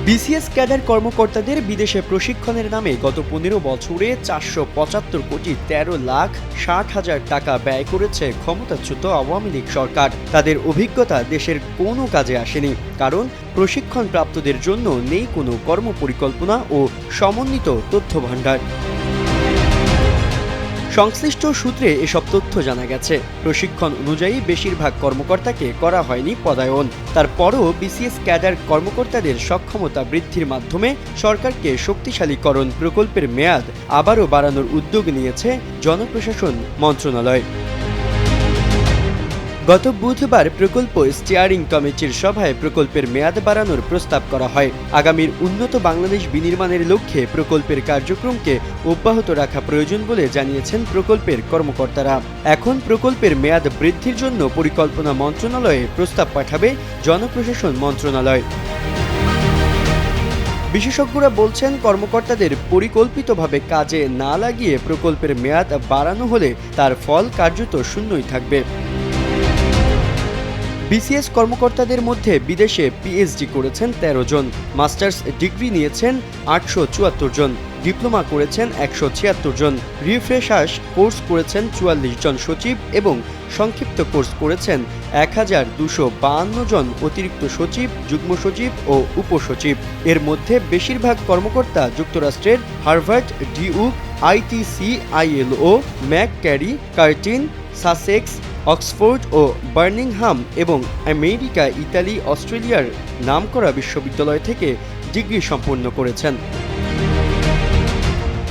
BCS cadre কর্মকর্তাদের বিদেশে প্রশিক্ষণের নামে গত ১৫ বছরে ৪৭৫ কোটি ১৩,৬০,০০০ টাকা ব্যয় করেছে ক্ষমতাচ্যুত আওয়ামী লীগ সরকার। তাদের অভিজ্ঞতা দেশের কোনো কাজে আসেনি, কারণ প্রশিক্ষণপ্রাপ্তদের জন্য নেই কোনো কর্মপরিকল্পনা ও সমন্বিত তথ্য ভাণ্ডার। সংশ্লিষ্ট সূত্রে এসব তথ্য জানা গেছে। প্রশিক্ষণ অনুযায়ী বেশিরভাগ কর্মকর্তাকে করা হয়নি পদায়ন। তারপরও বিসিএস ক্যাডার কর্মকর্তাদের সক্ষমতা বৃদ্ধির মাধ্যমে সরকারকে শক্তিশালীকরণ প্রকল্পের মেয়াদ আবারও বাড়ানোর উদ্যোগ নিয়েছে জনপ্রশাসন মন্ত্রণালয়। গত বুধবার প্রকল্প স্টিয়ারিং কমিটির সভায় প্রকল্পের মেয়াদ বাড়ানোর প্রস্তাব করা হয়। আগামীর উন্নত বাংলাদেশ বিনির্মাণের লক্ষ্যে প্রকল্পের কার্যক্রমকে অব্যাহত রাখা প্রয়োজন বলে জানিয়েছেন প্রকল্পের কর্মকর্তারা। এখন প্রকল্পের মেয়াদ বৃদ্ধির জন্য পরিকল্পনা মন্ত্রণালয়ে প্রস্তাব পাঠাবে জনপ্রশাসন মন্ত্রণালয়। বিশেষজ্ঞরা বলছেন, কর্মকর্তাদের পরিকল্পিতভাবে কাজে না লাগিয়ে প্রকল্পের মেয়াদ বাড়ানো হলে তার ফল কার্যত শূন্যই থাকবে। বিসিএস কর্মকর্তাদের মধ্যে বিদেশে পিএইচডি করেছেন ১৩ জন, মাস্টার্স ডিগ্রি নিয়েছেন ৮৭৪ জন, ডিপ্লোমা করেছেন ১৭৬ জন, রিফ্রেশার্স কোর্স করেছেন ৪৪ জন সচিব এবং সংক্ষিপ্ত কোর্স করেছেন ১,২৫২ জন অতিরিক্ত সচিব, যুগ্ম সচিব ও উপসচিব। এর মধ্যে বেশিরভাগ কর্মকর্তা যুক্তরাষ্ট্রের Harvard, Duke, ITC, ILO, Macquarie, Curtin, Sussex, Oxford ও বার্মিংহাম এবং আমেরিকা, ইতালি, অস্ট্রেলিয়ার নামকরা বিশ্ববিদ্যালয় থেকে ডিগ্রি সম্পন্ন করেছেন।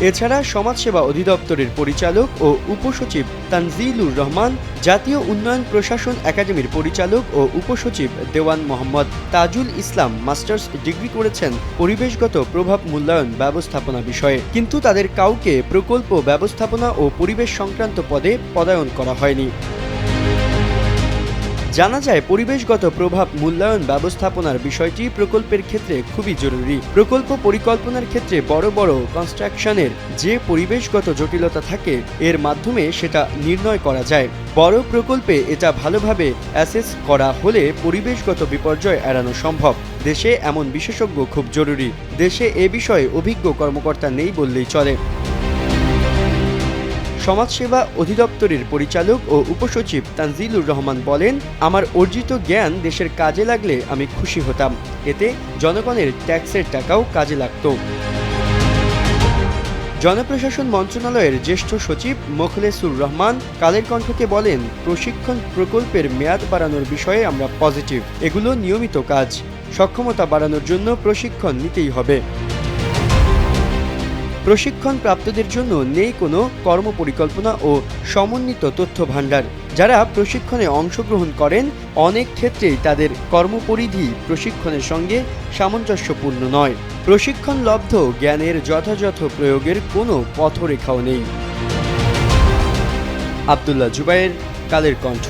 এছাড়া সমাজসেবা অধিদপ্তরের পরিচালক ও উপসচিব তানজিলুর রহমান, জাতীয় উন্নয়ন প্রশাসন একাডেমির পরিচালক ও উপসচিব দেওয়ান মোহাম্মদ তাজুল ইসলাম মাস্টার্স ডিগ্রি করেছেন পরিবেশগত প্রভাব মূল্যায়ন ব্যবস্থাপনা বিষয়ে, কিন্তু তাদের কাউকে প্রকল্প ব্যবস্থাপনা ও পরিবেশ সংক্রান্ত পদে পদায়ন করা হয়নি। জানা যায়, পরিবেশগত প্রভাব মূল্যায়ন ব্যবস্থাপনার বিষয়টি প্রকল্পের ক্ষেত্রে খুবই জরুরি। প্রকল্প পরিকল্পনার ক্ষেত্রে বড় বড় কনস্ট্রাকশনের যে পরিবেশগত জটিলতা থাকে, এর মাধ্যমে সেটা নির্ণয় করা যায়। বড় প্রকল্পে এটা ভালোভাবে অ্যাসেস করা হলে পরিবেশগত বিপর্যয় এড়ানো সম্ভব। দেশে এমন বিশেষজ্ঞ খুব জরুরি। দেশে এ বিষয়ে অভিজ্ঞ কর্মকর্তা নেই বললেই চলে। সমাজসেবা অধিদপ্তরের পরিচালক ও উপসচিব তানজিলুর রহমান বলেন, আমার অর্জিত জ্ঞান দেশের কাজে লাগলে আমি খুশি হতাম। এতে জনগণের ট্যাক্সের টাকাও কাজে লাগত। জনপ্রশাসন মন্ত্রণালয়ের জ্যেষ্ঠ সচিব মোখলেসুর রহমান কালের কণ্ঠকে বলেন, প্রশিক্ষণ প্রকল্পের মেয়াদ বাড়ানোর বিষয়ে আমরা পজিটিভ। এগুলো নিয়মিত কাজ। সক্ষমতা বাড়ানোর জন্য প্রশিক্ষণ নিতেই হবে। প্রশিক্ষণ প্রাপ্তদের জন্য নেই কোনো কর্মপরিকল্পনা ও সমন্বিত তথ্য ভাণ্ডার। যারা প্রশিক্ষণে অংশগ্রহণ করেন, অনেক ক্ষেত্রেই তাদের কর্মপরিধি প্রশিক্ষণের সঙ্গে সামঞ্জস্যপূর্ণ নয়। প্রশিক্ষণলব্ধ জ্ঞানের যথাযথ প্রয়োগের কোনো পথরেখাও নেই। আব্দুল্লাহ জুবায়ের, কালের কণ্ঠ।